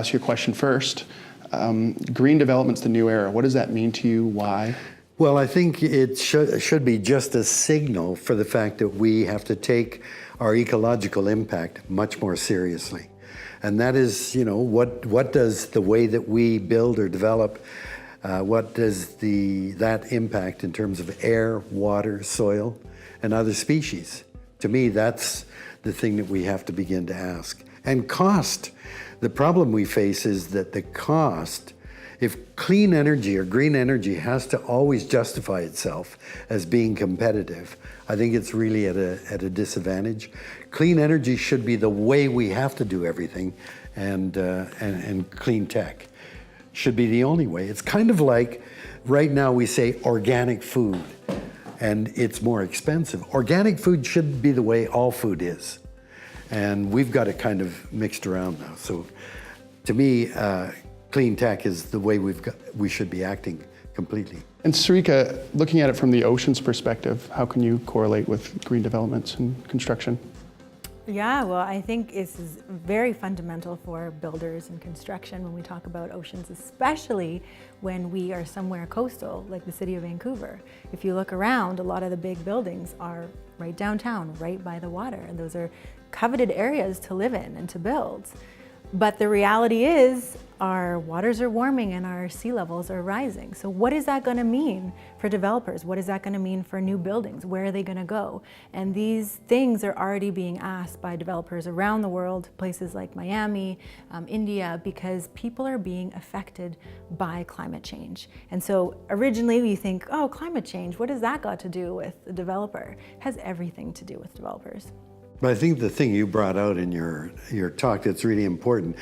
ask you a question first. Green development's the new era. What does that mean to you? Why? Well, I think it should be just a signal for the fact that we have to take our ecological impact much more seriously. And that is, what does the way that we build or develop, what does that impact in terms of air, water, soil, and other species? To me, that's the thing that we have to begin to ask. And cost. The problem we face is that the cost, if clean energy or green energy has to always justify itself as being competitive, I think it's really at a disadvantage. Clean energy should be the way we have to do everything, and clean tech should be the only way. It's kind of like right now we say organic food, and it's more expensive. Organic food should be the way all food is. And we've got it kind of mixed around now. So to me, clean tech is the way we should be acting completely. And Sarika, looking at it from the ocean's perspective, how can you correlate with green developments and construction? Yeah, well, I think it's very fundamental for builders and construction when we talk about oceans, especially when we are somewhere coastal, like the city of Vancouver. If you look around, a lot of the big buildings are right downtown, right by the water, and those are coveted areas to live in and to build. But the reality is our waters are warming and our sea levels are rising. So what is that going to mean for developers? What is that going to mean for new buildings? Where are they going to go? And these things are already being asked by developers around the world, places like Miami, India, because people are being affected by climate change. And so originally we think, oh, climate change, what has that got to do with the developer? It has everything to do with developers. But I think the thing you brought out in your talk that's really important,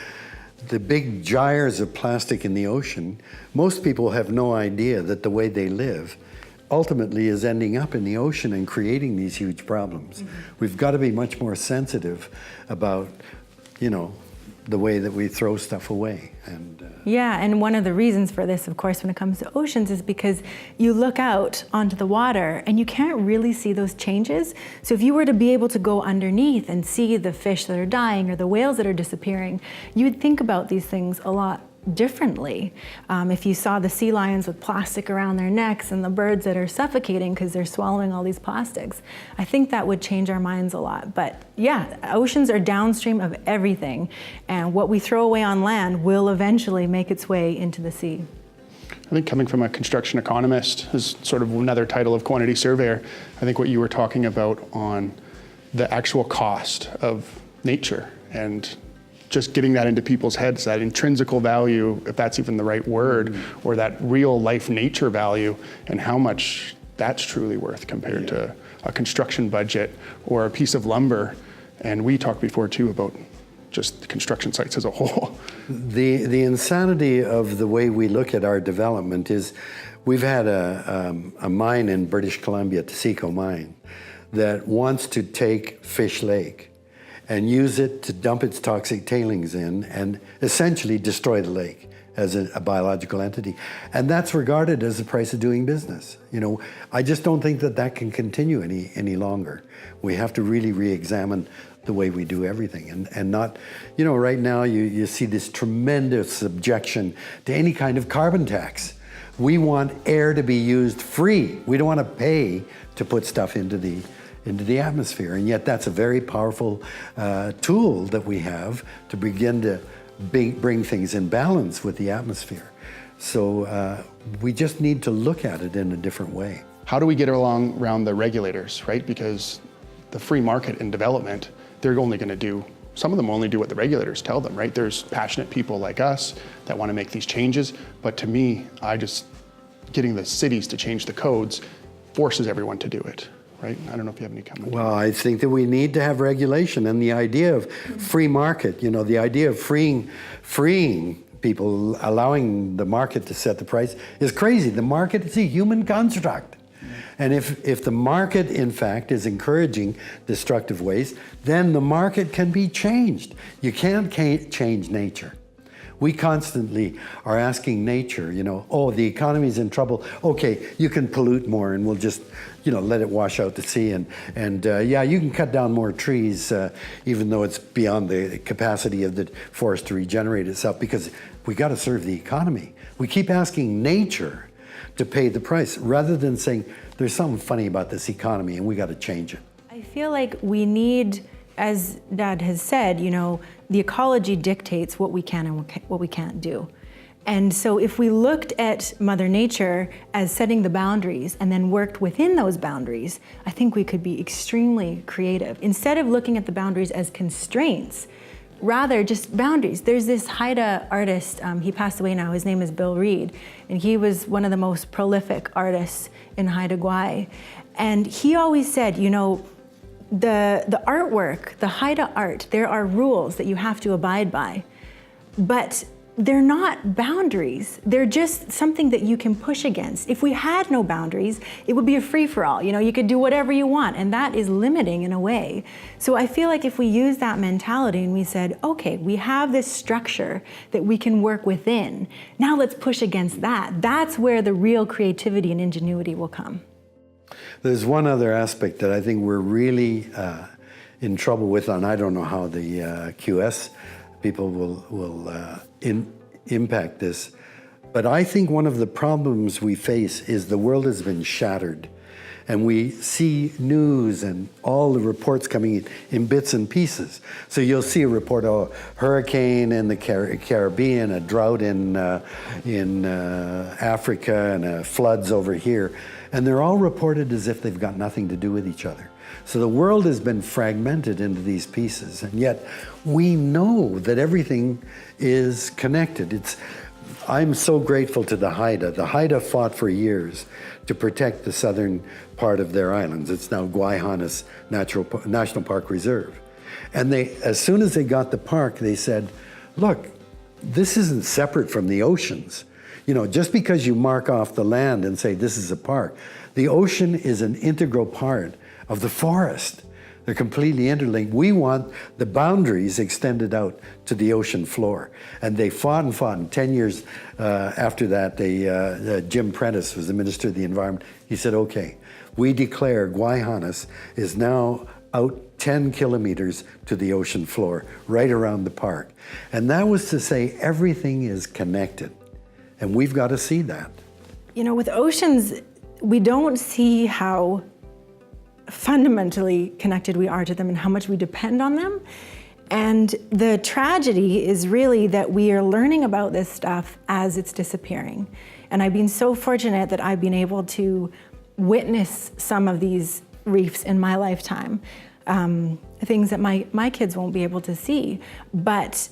the big gyres of plastic in the ocean, most people have no idea that the way they live ultimately is ending up in the ocean and creating these huge problems. Mm-hmm. We've got to be much more sensitive about, the way that we throw stuff away. Yeah, and one of the reasons for this, of course, when it comes to oceans is because you look out onto the water and you can't really see those changes. So if you were to be able to go underneath and see the fish that are dying or the whales that are disappearing, you would think about these things a lot differently. If you saw the sea lions with plastic around their necks and the birds that are suffocating because they're swallowing all these plastics, I think that would change our minds a lot. But yeah, oceans are downstream of everything, and what we throw away on land will eventually make its way into the sea. I think coming from a construction economist is sort of another title of quantity surveyor. I think what you were talking about on the actual cost of nature and just getting that into people's heads, that intrinsical value, if that's even the right word, or that real life nature value, and how much that's truly worth compared to a construction budget or a piece of lumber. And we talked before too about just the construction sites as a whole. The insanity of the way we look at our development is we've had a mine in British Columbia, Taseko Mine, that wants to take Fish Lake and use it to dump its toxic tailings in and essentially destroy the lake as a biological entity. And that's regarded as the price of doing business. I just don't think that can continue any longer. We have to really re-examine the way we do everything and not, right now you see this tremendous objection to any kind of carbon tax. We want air to be used free. We don't want to pay to put stuff into the atmosphere, and yet that's a very powerful tool that we have to begin to bring things in balance with the atmosphere. So we just need to look at it in a different way. How do we get around the regulators, right? Because the free market and development, they're only going to do, some of them only do what the regulators tell them, right? There's passionate people like us that want to make these changes, but to me, getting the cities to change the codes forces everyone to do it. Right? I don't know if you have any comment. Well, I think that we need to have regulation, and the idea of free market, the idea of freeing people, allowing the market to set the price is crazy. The market is a human construct. And if the market, in fact, is encouraging destructive waste, then the market can be changed. You can't change nature. We constantly are asking nature, oh, the economy's in trouble. Okay, you can pollute more and we'll just, let it wash out to sea. And yeah, you can cut down more trees, even though it's beyond the capacity of the forest to regenerate itself, because we got to serve the economy. We keep asking nature to pay the price rather than saying, there's something funny about this economy and we got to change it. I feel like we need, as Dad has said, the ecology dictates what we can and what we can't do. And so if we looked at Mother Nature as setting the boundaries and then worked within those boundaries, I think we could be extremely creative. Instead of looking at the boundaries as constraints, rather just boundaries. There's this Haida artist, he passed away now, his name is Bill Reed, and he was one of the most prolific artists in Haida Gwaii. And he always said, the artwork, the Haida art, there are rules that you have to abide by, but they're not boundaries. They're just something that you can push against. If we had no boundaries, it would be a free-for-all. You could do whatever you want, and that is limiting in a way. So I feel like if we use that mentality and we said, okay, we have this structure that we can work within, now let's push against that. That's where the real creativity and ingenuity will come. There's one other aspect that I think we're really in trouble with, and I don't know how the QS people will impact this. But I think one of the problems we face is the world has been shattered. And we see news and all the reports coming in bits and pieces. So you'll see a report, hurricane in the Caribbean, a drought in Africa, and floods over here. And they're all reported as if they've got nothing to do with each other. So the world has been fragmented into these pieces, and yet we know that everything is connected. I'm so grateful to the Haida. The Haida fought for years to protect the southern part of their islands. It's now Guayhanas National Park Reserve. And as soon as they got the park, they said, look, this isn't separate from the oceans. Just because you mark off the land and say this is a park, the ocean is an integral part of the forest. They're completely interlinked. We want the boundaries extended out to the ocean floor. And they fought and fought. And 10 years after that, Jim Prentice was the Minister of the Environment. He said, okay, we declare Guayhanas is now out 10 kilometers to the ocean floor, right around the park. And that was to say everything is connected. And we've got to see that. With oceans, we don't see how fundamentally connected we are to them and how much we depend on them. And the tragedy is really that we are learning about this stuff as it's disappearing. And I've been so fortunate that I've been able to witness some of these reefs in my lifetime, things that my kids won't be able to see. But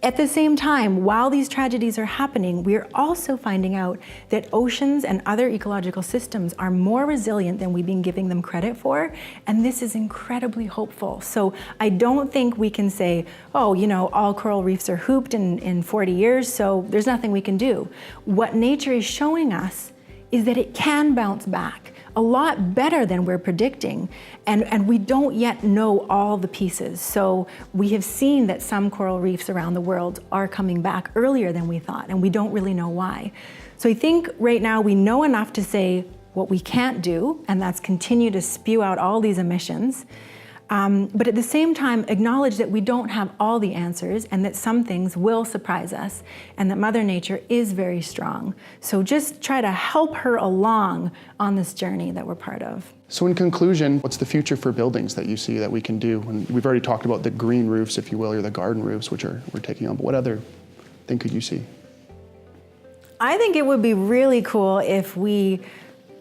at the same time, while these tragedies are happening, we're also finding out that oceans and other ecological systems are more resilient than we've been giving them credit for, and this is incredibly hopeful. So I don't think we can say, oh, all coral reefs are hooped in 40 years, so there's nothing we can do. What nature is showing us is that it can bounce back a lot better than we're predicting. And we don't yet know all the pieces. So we have seen that some coral reefs around the world are coming back earlier than we thought, and we don't really know why. So I think right now we know enough to say what we can't do, and that's continue to spew out all these emissions. But at the same time, acknowledge that we don't have all the answers and that some things will surprise us and that Mother Nature is very strong. So just try to help her along on this journey that we're part of. So in conclusion, what's the future for buildings that you see that we can do? And we've already talked about the green roofs, if you will, or the garden roofs, which we're taking on, but what other thing could you see? I think it would be really cool if we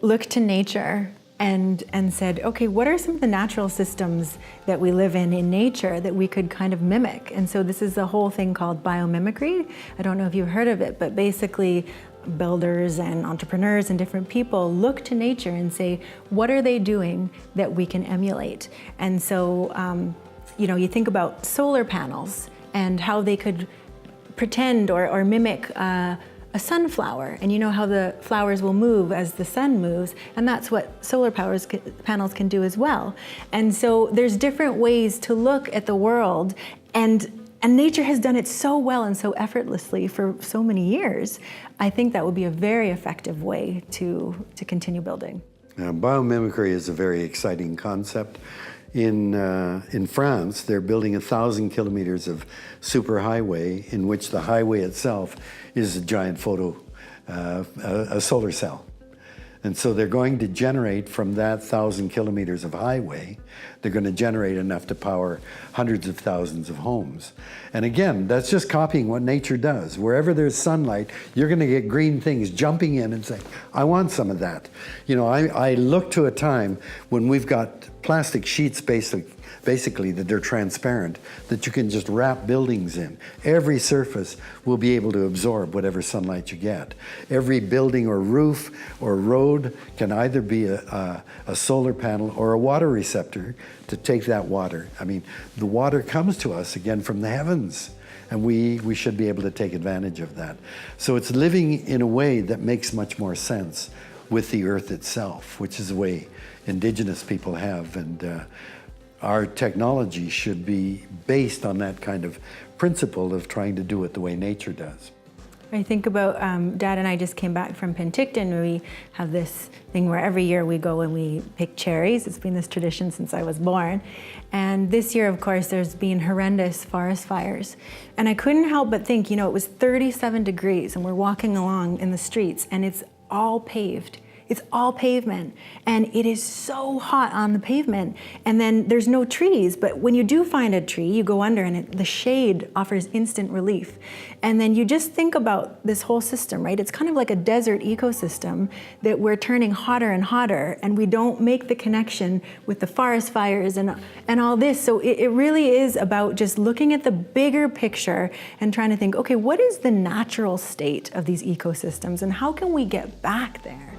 looked to nature and said, okay, what are some of the natural systems that we live in nature that we could kind of mimic? And so this is a whole thing called biomimicry. I don't know if you've heard of it, but basically builders and entrepreneurs and different people look to nature and say, what are they doing that we can emulate? And so, you think about solar panels and how they could pretend or mimic a sunflower, and you know how the flowers will move as the sun moves, and that's what solar panels can do as well. And so there's different ways to look at the world and And nature has done it so well and so effortlessly for so many years. I think that would be a very effective way to continue building. Biomimicry is a very exciting concept. In France, they're building 1,000 kilometers of superhighway in which the highway itself is a giant a solar cell. And so they're going to generate from that 1,000 kilometers of highway, they're going to generate enough to power hundreds of thousands of homes. And again, that's just copying what nature does. Wherever there's sunlight, you're going to get green things jumping in and saying, I want some of that. You know, I look to a time when we've got plastic sheets basically that they're transparent, that you can just wrap buildings in. Every surface will be able to absorb whatever sunlight you get. Every building or roof or road can either be a solar panel or a water receptor to take that water. I mean, the water comes to us again from the heavens, and we should be able to take advantage of that. So it's living in a way that makes much more sense with the earth itself, which is the way Indigenous people have, and our technology should be based on that kind of principle of trying to do it the way nature does. I think about, Dad and I just came back from Penticton, where we have this thing where every year we go and we pick cherries. It's been this tradition since I was born. And this year, of course, there's been horrendous forest fires. And I couldn't help but think, you know, it was 37 degrees and we're walking along in the streets and it's all paved. It's all pavement, and it is so hot on the pavement. And then there's no trees, but when you do find a tree, you go under and the shade offers instant relief. And then you just think about this whole system, right? It's kind of like a desert ecosystem that we're turning hotter and hotter, and we don't make the connection with the forest fires and all this. So it really is about just looking at the bigger picture and trying to think, okay, what is the natural state of these ecosystems and how can we get back there?